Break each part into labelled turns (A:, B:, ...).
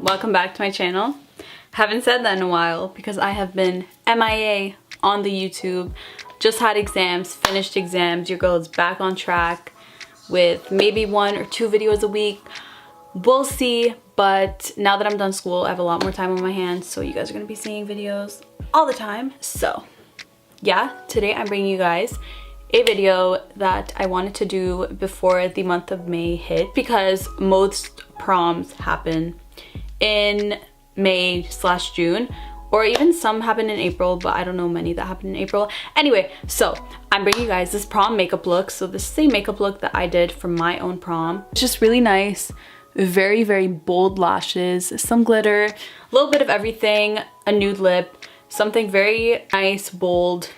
A: welcome back to my channel. Haven't said that in a while because I have been MIA on the YouTube. Just had exams, finished exams. Your girl is back on track with maybe 1 or 2 videos a week. We'll see, but now that I'm done school, I have a lot more time on my hands, so you guys are gonna be seeing videos all the time. So yeah, today I'm bringing you guys a video that I wanted to do before the month of May hit, because most proms happen in May/June, or even some happen in April, but I don't know many that happen in April. Anyway, so I'm bringing you guys this prom makeup look. So this is a makeup look that I did for my own prom. It's just really nice, very bold lashes, some glitter, a little bit of everything, a nude lip, something very nice, bold,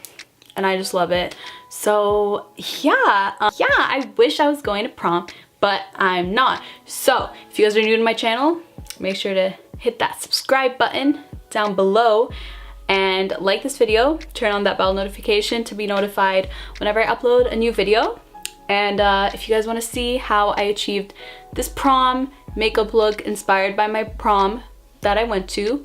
A: and I just love it. So yeah, I wish I was going to prom, but I'm not. So if you guys are new to my channel, make sure to hit that subscribe button down below and like this video. Turn on that bell notification to be notified whenever I upload a new video. And if you guys want to see how I achieved this prom makeup look inspired by my prom that I went to,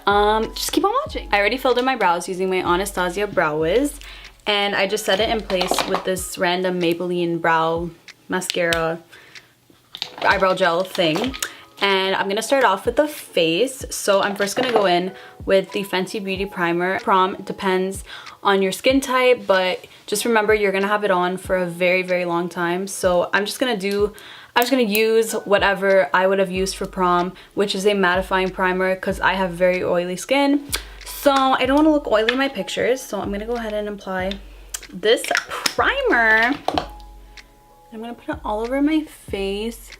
A: just keep on watching. I already filled in my brows using my Anastasia Brow Wiz, and I just set it in place with this random Maybelline brow mascara eyebrow gel thing. And I'm gonna start off with the face. So I'm first gonna go in with the Fenty Beauty Primer. Prom depends on your skin type, but just remember you're gonna have it on for a very long time. So I'm just gonna use whatever I would have used for prom, which is a mattifying primer, because I have very oily skin. So I don't want to look oily in my pictures, so I'm gonna go ahead and apply this primer. I'm gonna put it all over my face.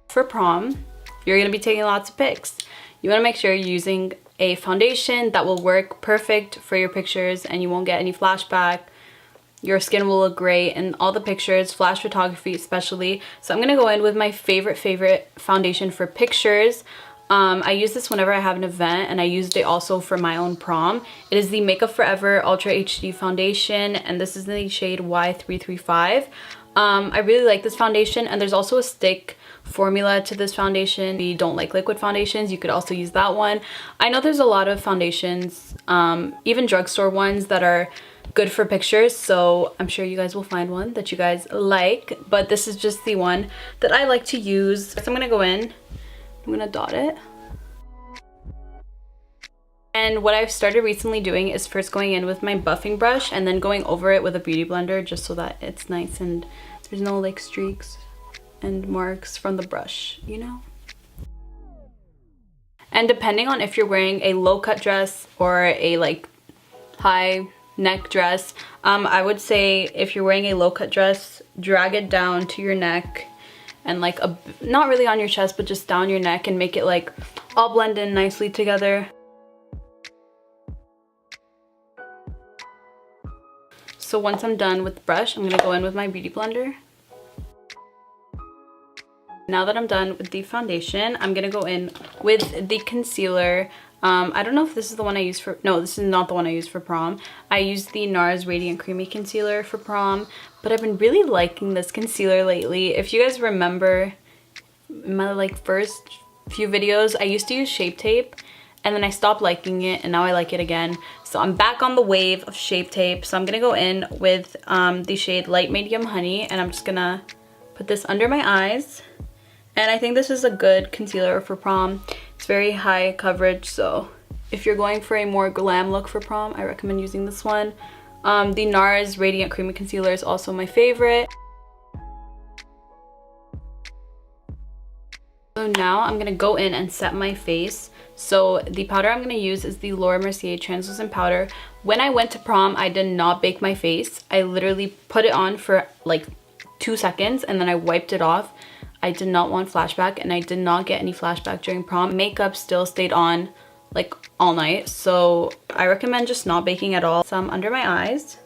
A: For prom, you're gonna be taking lots of pics. You wanna make sure you're using a foundation that will work perfect for your pictures and you won't get any flashback. Your skin will look great in all the pictures, flash photography especially. So I'm gonna go in with my favorite foundation for pictures. I use this whenever I have an event, and I used it also for my own prom. It is the Makeup Forever Ultra HD Foundation, and this is in the shade Y335. I really like this foundation, and there's also a stick formula to this foundation. If you don't like liquid foundations, you could also use that one. I know there's a lot of foundations, even drugstore ones, that are good for pictures, so I'm sure you guys will find one that you guys like, but this is just the one that I like to use. So I'm gonna go in, I'm gonna dot it. And what I've started recently doing is first going in with my buffing brush and then going over it with a beauty blender, just so that it's nice and there's no like streaks and marks from the brush, you know? And depending on if you're wearing a low cut dress or a like high neck dress, I would say if you're wearing a low cut dress, drag it down to your neck and like not really on your chest, but just down your neck, and make it like all blend in nicely together. So once I'm done with the brush, I'm gonna go in with my beauty blender. Now that I'm done with the foundation, I'm gonna go in with the concealer. I don't know if this is the one I used for, no, this is not the one I used for prom. I used the NARS Radiant Creamy Concealer for prom, but I've been really liking this concealer lately. If you guys remember my like first few videos, I used to use Shape Tape, and then I stopped liking it, and now I like it again. So I'm back on the wave of Shape Tape. So I'm gonna go in with the shade Light Medium Honey, and I'm just gonna put this under my eyes. And I think this is a good concealer for prom. It's very high coverage, so if you're going for a more glam look for prom, I recommend using this one. The NARS Radiant Creamy Concealer is also my favorite. So now I'm gonna go in and set my face. So the powder I'm gonna use is the Mercier Translucent powder. When I went to prom, I did not bake my face. I literally put it on for like 2 seconds and then I wiped it off. I did not want flashback, and I did not get any flashback during prom. Makeup still stayed on like all night, so I recommend just not baking at all. Some under my eyes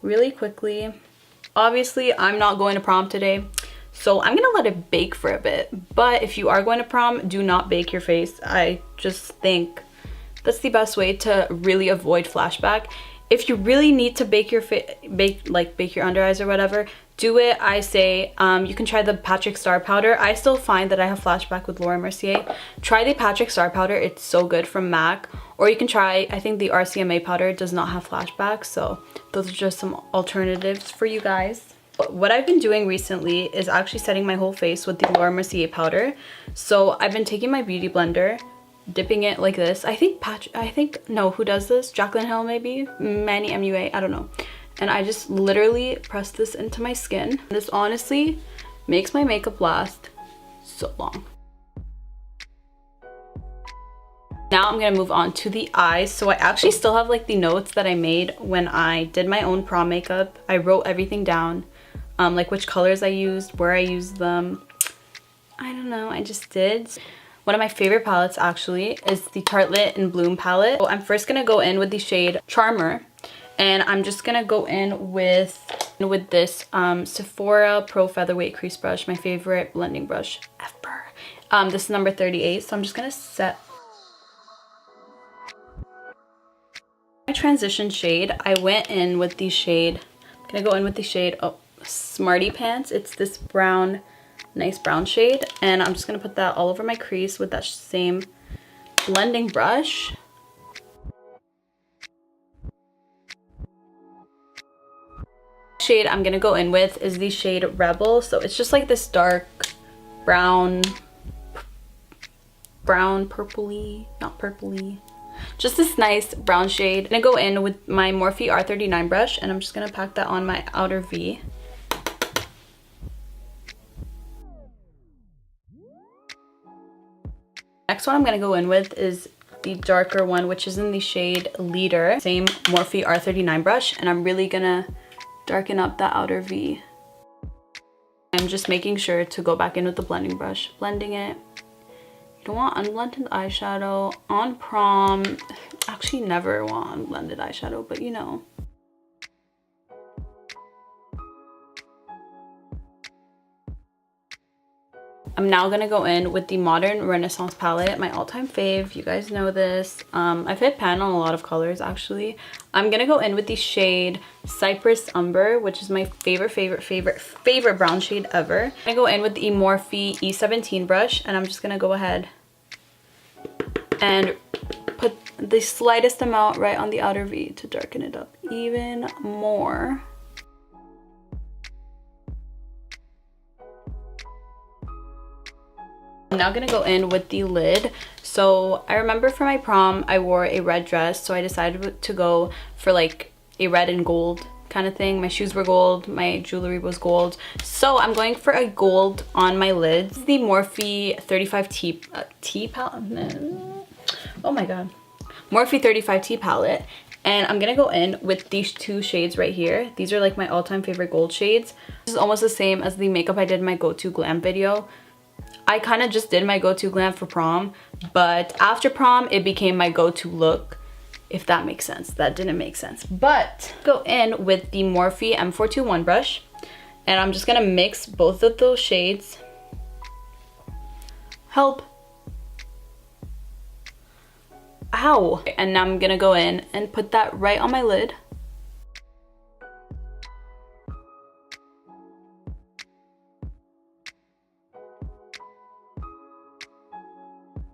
A: really quickly. Obviously I'm not going to prom today, so I'm gonna let it bake for a bit, but if you are going to prom, do not bake your face. I just think that's the best way to really avoid flashback. If you really need to bake your under eyes or whatever, do it, I say you can try the Patrick Star powder. I still find that I have flashback with Laura Mercier. Try the Patrick Star powder, it's so good, from MAC. Or you can try, I think the RCMA powder does not have flashback, so those are just some alternatives for you guys. What I've been doing recently is actually setting my whole face with the Laura Mercier powder. So I've been taking my beauty blender, dipping it like this. No, who does this? Jaclyn Hill maybe? Manny MUA, I don't know. And I just literally press this into my skin. This honestly makes my makeup last so long. Now I'm gonna move on to the eyes. So I actually still have like the notes that I made when I did my own prom makeup. I wrote everything down, like which colors I used, where I used them. I don't know, I just did. One of my favorite palettes actually is the Tartelette in Bloom palette. So I'm first gonna go in with the shade Charmer. And I'm just gonna go in with this Sephora Pro Featherweight Crease Brush, my favorite blending brush ever. This is number 38, so I'm just gonna set my transition shade. I went in with the shade, I'm gonna go in with the shade, Smarty Pants. It's this brown, nice brown shade. And I'm just gonna put that all over my crease with that same blending brush. Shade I'm gonna go in with is the shade Rebel. So it's just like this dark brown purpley, not purpley, just this nice brown shade. I'm gonna go in with my Morphe R39 brush, and I'm just gonna pack that on my outer V. Next one I'm gonna go in with is the darker one, which is in the shade Leader. Same Morphe R39 brush, and I'm really gonna darken up that outer V. I'm just making sure to go back in with the blending brush, blending it. You don't want unblended eyeshadow on prom. Actually never want unblended eyeshadow, but you know. I'm now gonna go in with the Modern Renaissance palette, my all-time fave. You guys know this. I've hit pan on a lot of colors actually. I'm gonna go in with the shade Cypress Umber, which is my favorite brown shade ever. I'm gonna go in with the Morphe E17 brush, and I'm just gonna go ahead and put the slightest amount right on the outer V to darken it up even more. I'm now gonna go in with the lid. So I remember for my prom I wore a red dress, so I decided to go for like a red and gold kind of thing. My shoes were gold, my jewelry was gold, so I'm going for a gold on my lids. The Morphe 35T palette. Oh my god, Morphe 35T palette. And I'm gonna go in with these two shades right here. These are like my all-time favorite gold shades. This is almost the same as the makeup I did in my go-to glam video. I kind of just did my go-to glam for prom, but after prom it became my go-to look, if that makes sense. That didn't make sense. But go in with the Morphe M421 brush, and I'm just gonna mix both of those shades. Help. Ow. And now I'm gonna go in and put that right on my lid.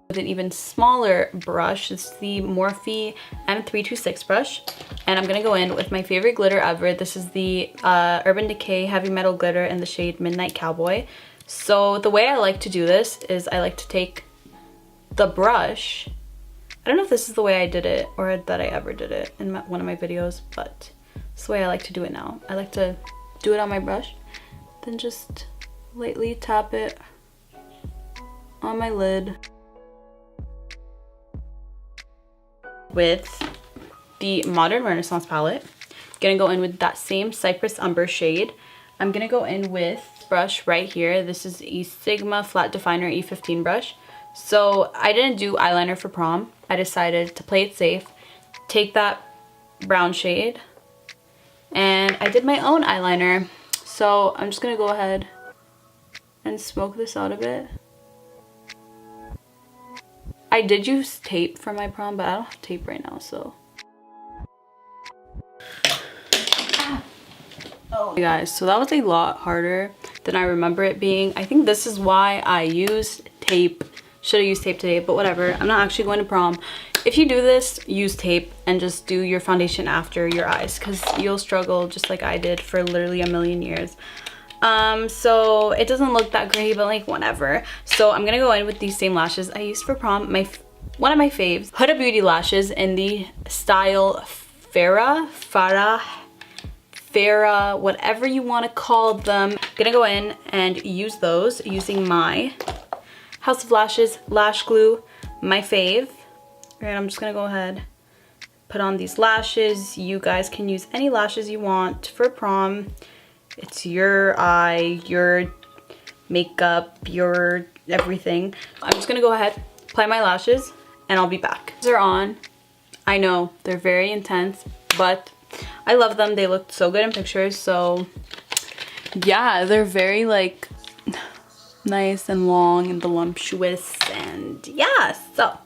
A: With an even smaller brush, it's the Morphe M326 brush, and I'm gonna go in with my favorite glitter ever. This is the Urban Decay Heavy Metal Glitter in the shade Midnight Cowboy. So the way I like to do this is I like to take the brush. I don't know if this is the way I did it or that I ever did it in one of my videos, but it's the way I like to do it now. I like to do it on my brush, then just lightly tap it on my lid. With the Modern Renaissance palette, gonna go in with that same Cypress Umber shade. I'm gonna go in with brush right here. This is a Sigma Flat Definer E15 brush. So I didn't do eyeliner for prom. I decided to play it safe, take that brown shade, and I did my own eyeliner. So I'm just gonna go ahead and smoke this out a bit. I did use tape for my prom, but I don't have tape right now, so. Hey guys, so that was a lot harder than I remember it being. I think this is why I used tape. Should have used tape today, but whatever. I'm not actually going to prom. If you do this, use tape and just do your foundation after your eyes, because you'll struggle just like I did for literally a million years. So it doesn't look that great, but like whatever. So I'm gonna go in with these same lashes I used for prom. One of my faves, Huda Beauty lashes in the style Farah, whatever you want to call them. Gonna go in and use those using my House of Lashes lash glue, my fave. And I'm just gonna go ahead, put on these lashes. You guys can use any lashes you want for prom. It's your eye, your makeup, your everything. I'm just gonna go ahead, apply my lashes, and I'll be back. These are on. I know they're very intense, but I love them. They look so good in pictures. So yeah, they're very like nice and long and voluptuous, and yeah. So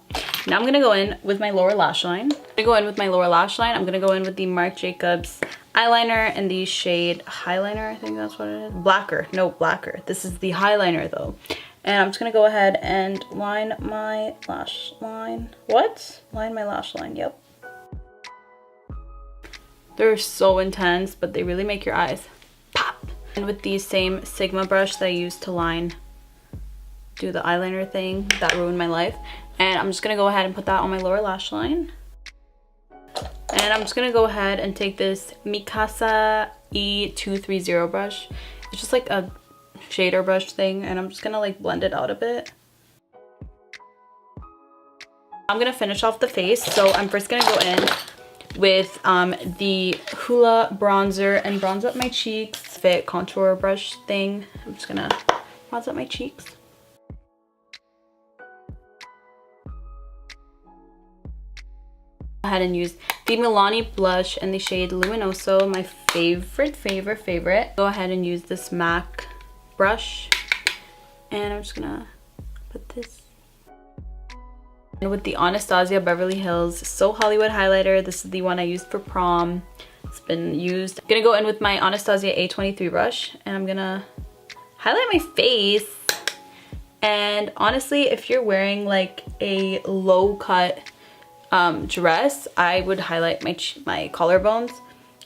A: now I'm gonna go in with my lower lash line. I'm gonna go in with the Marc Jacobs eyeliner in the shade Highliner. I think that's what it is. Blacker. This is the highliner though. And I'm just gonna go ahead and line my lash line. Line my lash line, yep. They're so intense, but they really make your eyes pop. And with the same Sigma brush that I used to do the eyeliner thing that ruined my life. And I'm just gonna go ahead and put that on my lower lash line. And I'm just gonna go ahead and take this Mikasa E230 brush. It's just like a shader brush thing, and I'm just gonna like blend it out a bit. I'm gonna finish off the face, so I'm first gonna go in with the Hoola bronzer and bronze up my cheeks. Fit contour brush thing. I'm just gonna bronze up my cheeks. Go ahead and use the Milani blush in the shade Luminoso, my favorite. Go ahead and use this MAC brush, and I'm just gonna put this. And with the Anastasia Beverly Hills So Hollywood highlighter, this is the one I used for prom. It's been used. I'm gonna go in with my Anastasia A23 brush, and I'm gonna highlight my face. And honestly, if you're wearing like a low cut dress, I would highlight my collarbones,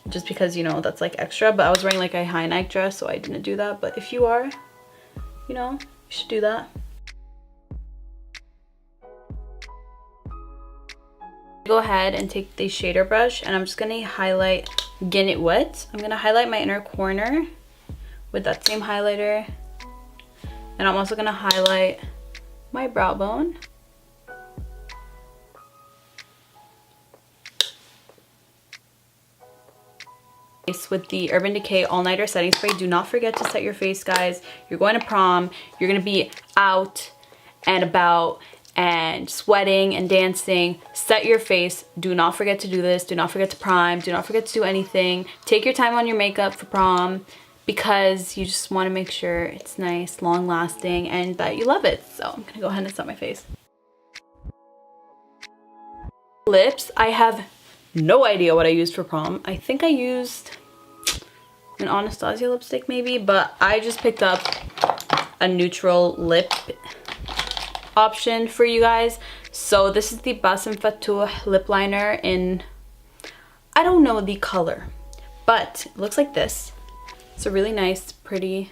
A: just because, you know, that's like extra. But I was wearing like a high neck dress, so I didn't do that. But if you are, you know, you should do that. Go ahead and take the shader brush, and I'm just gonna highlight, get it wet. I'm gonna highlight my inner corner with that same highlighter, and I'm also gonna highlight my brow bone. With the Urban Decay All Nighter Setting Spray. Do not forget to set your face, guys. You're going to prom. You're going to be out and about and sweating and dancing. Set your face. Do not forget to do this. Do not forget to prime. Do not forget to do anything. Take your time on your makeup for prom, because you just want to make sure it's nice, long lasting, and that you love it. So I'm going to go ahead and set my face. Lips. I have no idea what I used for prom. I think I used an Anastasia lipstick maybe, but I just picked up a neutral lip option for you guys. So this is the Bassem Fatouh lip liner in, I don't know the color, but it looks like this. It's a really nice, pretty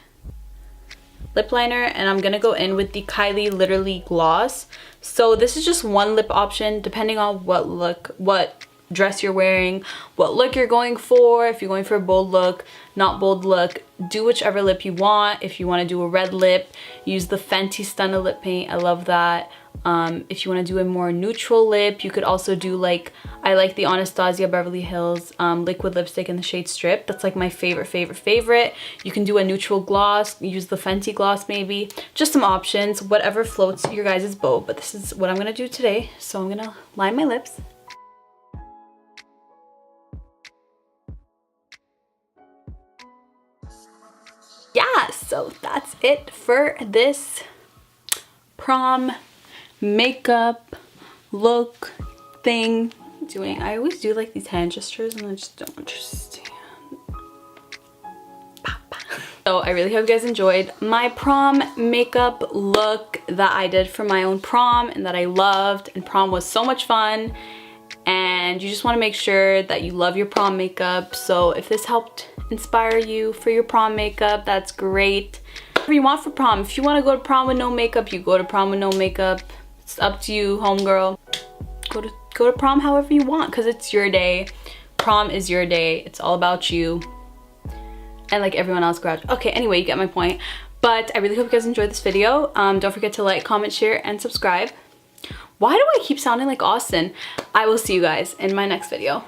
A: lip liner, and I'm gonna go in with the Kylie Literally gloss. So this is just one lip option depending on what dress you're wearing, what look you're going for. If you're going for a bold look, not bold look, do whichever lip you want. If you want to do a red lip, use the Fenty Stunna lip paint. I love that. If you want to do a more neutral lip, you could also do like, I like the Anastasia Beverly Hills liquid lipstick in the shade Strip. That's like my favorite. You can do a neutral gloss, use the Fenty gloss maybe. Just some options, whatever floats your guys' boat. But this is what I'm gonna do today. So I'm gonna line my lips. Yeah, so that's it for this prom makeup look thing. I always do like these hand gestures and I just don't understand. So I really hope you guys enjoyed my prom makeup look that I did for my own prom and that I loved, and prom was so much fun. And you just want to make sure that you love your prom makeup. So if this helped inspire you for your prom makeup, that's great. Whatever you want for prom. If you want to go to prom with no makeup, you go to prom with no makeup. It's up to you, homegirl. Go to prom however you want, because it's your day. Prom is your day. It's all about you. And like everyone else graduates. Okay, anyway, you get my point. But I really hope you guys enjoyed this video. Don't forget to like, comment, share, and subscribe. Why do I keep sounding like Austin? I will see you guys in my next video.